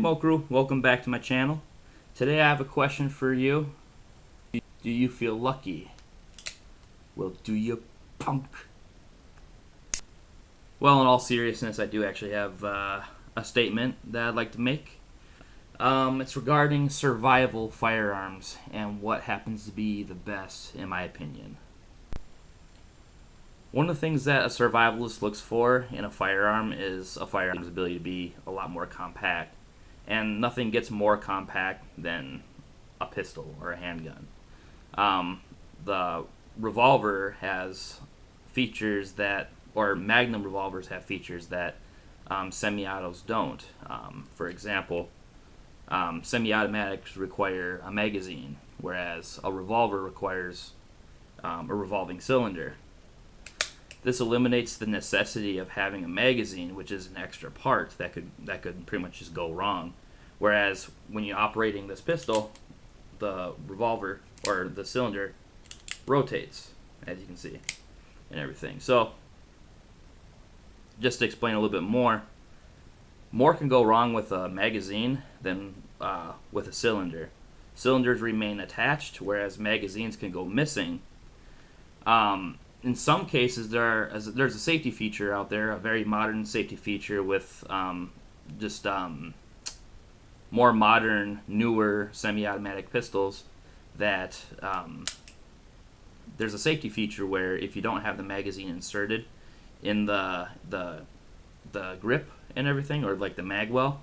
Mo Crew, welcome back to my channel. Today I have a question for you. Do you feel lucky? Well, do you, punk? Well, in all seriousness, I do actually have a statement that I'd like to make. It's regarding survival firearms and what happens to be the best, in my opinion. One of the things that a survivalist looks for in a firearm is a firearm's ability to be a lot more compact. And nothing gets more compact than a pistol or a handgun. The revolver has features that, or Magnum revolvers have features that semi-autos don't. For example, semi-automatics require a magazine, whereas a revolver requires a revolving cylinder. This eliminates the necessity of having a magazine, which is an extra part that could pretty much just go wrong. Whereas when you're operating this pistol, the revolver or the cylinder rotates, as you can see, and everything. So, just to explain a little bit more can go wrong with a magazine than with a cylinder. Cylinders remain attached, whereas magazines can go missing. In some cases, there's a safety feature out there, a very modern safety feature with more modern, newer semi-automatic pistols that there's a safety feature where if you don't have the magazine inserted in the grip and everything, or like the mag well,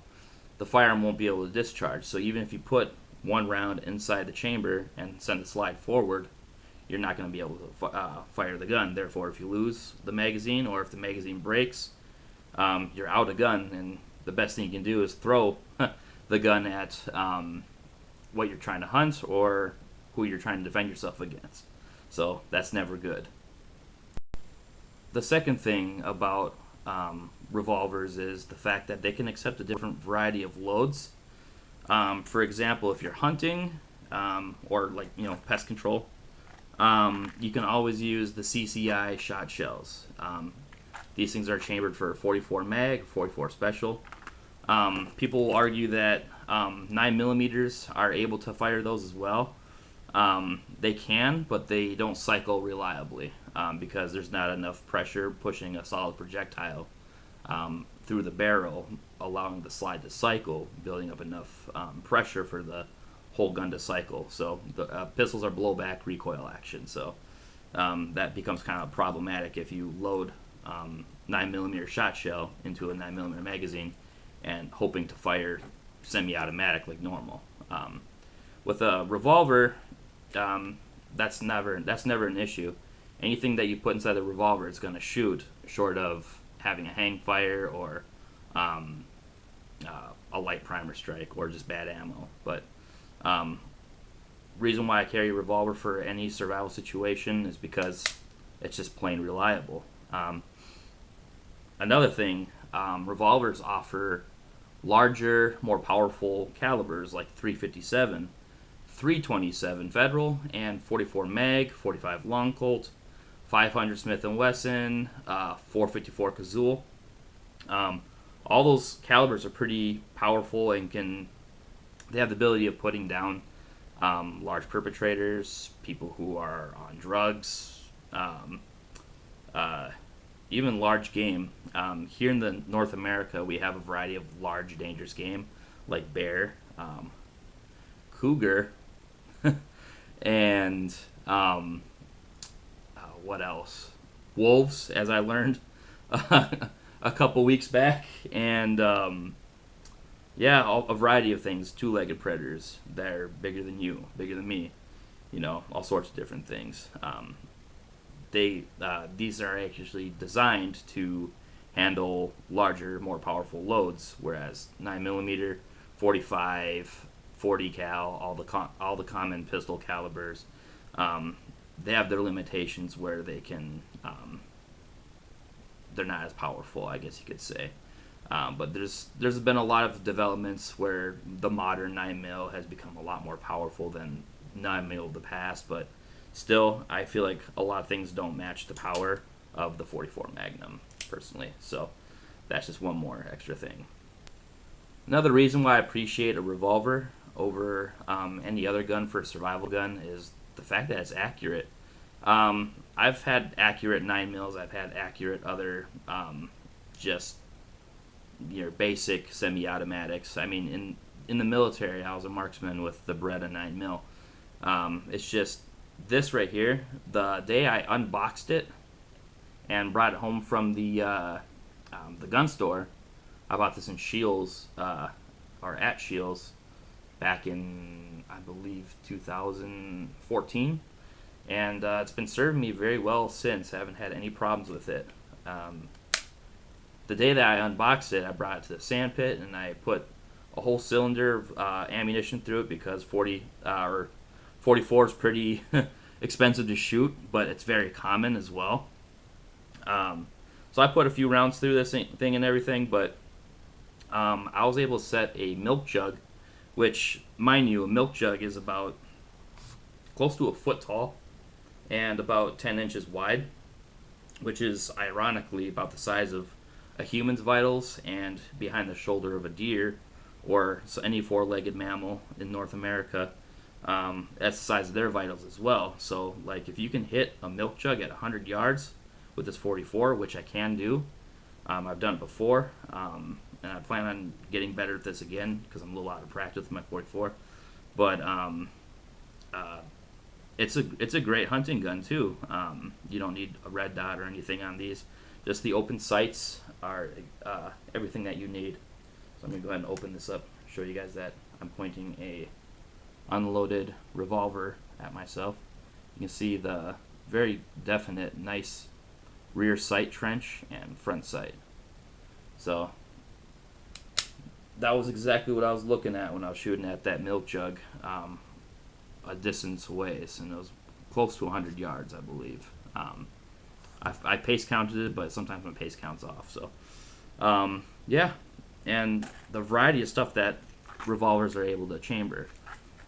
the firearm won't be able to discharge. So even if you put one round inside the chamber and send the slide forward, you're not going to be able to fire the gun. Therefore, if you lose the magazine or if the magazine breaks, you're out of gun, and the best thing you can do is throw the gun at what you're trying to hunt or who you're trying to defend yourself against. So that's never good. The second thing about revolvers is the fact that they can accept a different variety of loads. For example, if you're hunting or pest control, you can always use the CCI shot shells. These things are chambered for 44 mag, 44 special. People will argue that 9mm are able to fire those as well. They can, but they don't cycle reliably because there's not enough pressure pushing a solid projectile through the barrel, allowing the slide to cycle, building up enough pressure for the whole gun to cycle. So the pistols are blowback recoil action, so that becomes kind of problematic if you load 9mm shot shell into a 9mm magazine and hoping to fire semi-automatic like normal. With a revolver, that's never an issue. Anything that you put inside the revolver is going to shoot, short of having a hang fire or a light primer strike or just bad ammo. But reason why I carry a revolver for any survival situation is because it's just plain reliable. Another thing, revolvers offer larger, more powerful calibers like 357, 327 Federal, and 44 mag, 45 Long Colt, 500 Smith & Wesson, 454 Cazul. All those calibers are pretty powerful and they have the ability of putting down large perpetrators, people who are on drugs, even large game. Here in the North America, we have a variety of large, dangerous game like bear, cougar, and what else? Wolves, as I learned a couple weeks back, and a variety of things. Two-legged predators that are bigger than you, bigger than me. All sorts of different things. These are actually designed to handle larger, more powerful loads, whereas 9mm, 45, 40 cal, all the common pistol calibers, they have their limitations where they can they're not as powerful, I guess you could say. But there's been a lot of developments where the modern 9mm has become a lot more powerful than 9mm of the past, but still, I feel like a lot of things don't match the power of the 44 Magnum, personally. So that's just one more extra thing. Another reason why I appreciate a revolver over any other gun for a survival gun is the fact that it's accurate. I've had accurate 9 mils. I've had accurate other just your basic semi-automatics. I mean, in the military, I was a marksman with the Beretta 9 mil. It's just this right here. The day I unboxed it and brought it home from the gun store, I bought this in Shields, or at Shields, back in, I believe, 2014. And it's been serving me very well since. I haven't had any problems with it. The day that I unboxed it, I brought it to the sand pit and I put a whole cylinder of ammunition through it because 44 is pretty expensive to shoot, but it's very common as well. So I put a few rounds through this thing and everything, but I was able to set a milk jug, which, mind you, a milk jug is about close to a foot tall and about 10 inches wide, which is ironically about the size of a human's vitals and behind the shoulder of a deer or any four-legged mammal in North America. That's the size of their vitals as well. So, like, if you can hit a milk jug at 100 yards with this 44, which I can do, I've done it before, and I plan on getting better at this again because I'm a little out of practice with my 44. But it's a great hunting gun too. You don't need a red dot or anything on these. Just the open sights are everything that you need. So I'm gonna go ahead and open this up, show you guys that I'm pointing a unloaded revolver at myself. You can see the very definite, nice rear sight trench and front sight. So that was exactly what I was looking at when I was shooting at that milk jug a distance away, and it was close to 100 yards, I believe. I pace counted it, but sometimes my pace counts off. So yeah, and the variety of stuff that revolvers are able to chamber.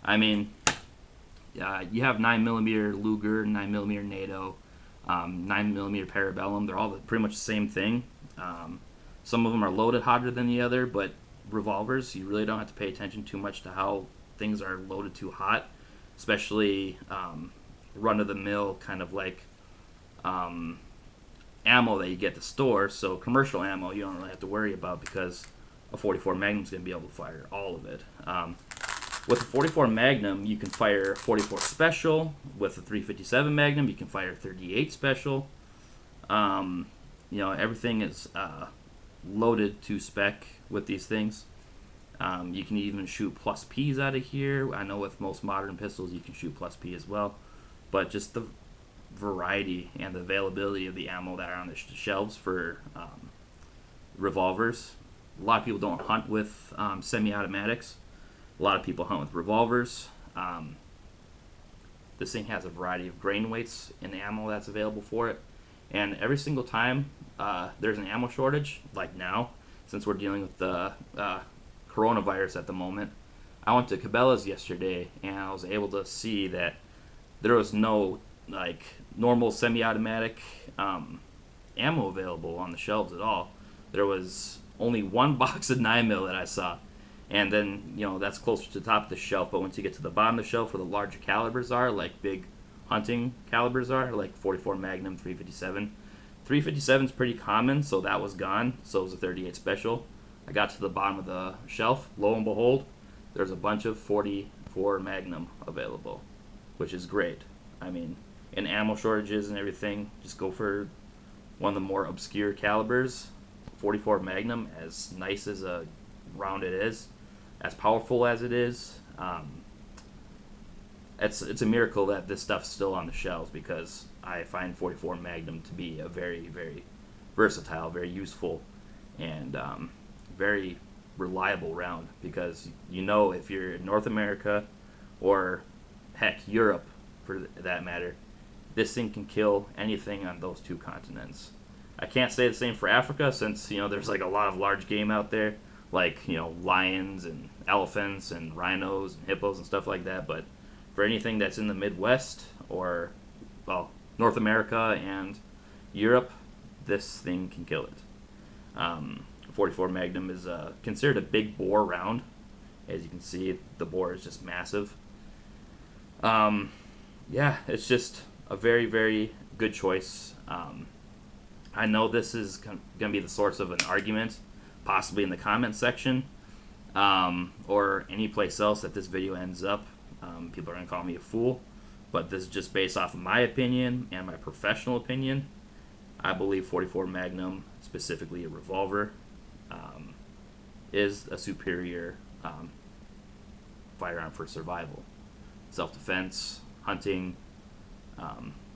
I mean, you have 9mm Luger, 9mm NATO, 9mm Parabellum. They're all pretty much the same thing. Some of them are loaded hotter than the other, but revolvers, you really don't have to pay attention too much to how things are loaded too hot, especially run-of-the-mill kind of like ammo that you get at the store. So commercial ammo you don't really have to worry about because a 44 Magnum is going to be able to fire all of it. With a 44 Magnum, you can fire 44 Special. With a 357 Magnum, you can fire 38 Special. Everything is loaded to spec with these things. You can even shoot plus Ps out of here. I know with most modern pistols, you can shoot plus P as well. But just the variety and the availability of the ammo that are on the shelves for revolvers. A lot of people don't hunt with semi-automatics. A lot of people hunt with revolvers. This thing has a variety of grain weights in the ammo that's available for it. And every single time there's an ammo shortage, like now, since we're dealing with the coronavirus at the moment, I went to Cabela's yesterday and I was able to see that there was no normal semi-automatic ammo available on the shelves at all. There was only one box of 9mm that I saw. And then, that's closer to the top of the shelf. But once you get to the bottom of the shelf where the larger calibers are, like big hunting calibers are, like 44 Magnum, 357. 357 is pretty common, so that was gone. So was a 38 Special. I got to the bottom of the shelf. Lo and behold, there's a bunch of 44 Magnum available, which is great. I mean, in ammo shortages and everything, just go for one of the more obscure calibers. 44 Magnum, as nice as a round it is, as powerful as it is, it's a miracle that this stuff's still on the shelves, because I find 44 Magnum to be a very, very versatile, very useful, and very reliable round, because if you're in North America or heck Europe for that matter, this thing can kill anything on those two continents. I can't say the same for Africa, since there's a lot of large game out there, like lions and elephants and rhinos and hippos and stuff like that. But for anything that's in the Midwest or North America and Europe, this thing can kill it. .44 Magnum is considered a big bore round. As you can see, the bore is just massive. Yeah, it's just a very, very good choice. I know this is going to be the source of an argument, possibly in the comment section, or any place else that this video ends up. People are going to call me a fool, but this is just based off of my opinion and my professional opinion. I believe .44 Magnum, specifically a revolver, is a superior firearm for survival, self-defense, hunting,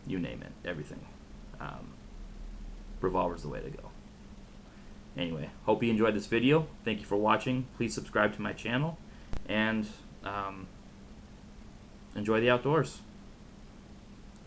you name it, everything. Revolver's the way to go. Anyway, hope you enjoyed this video. Thank you for watching. Please subscribe to my channel, and enjoy the outdoors.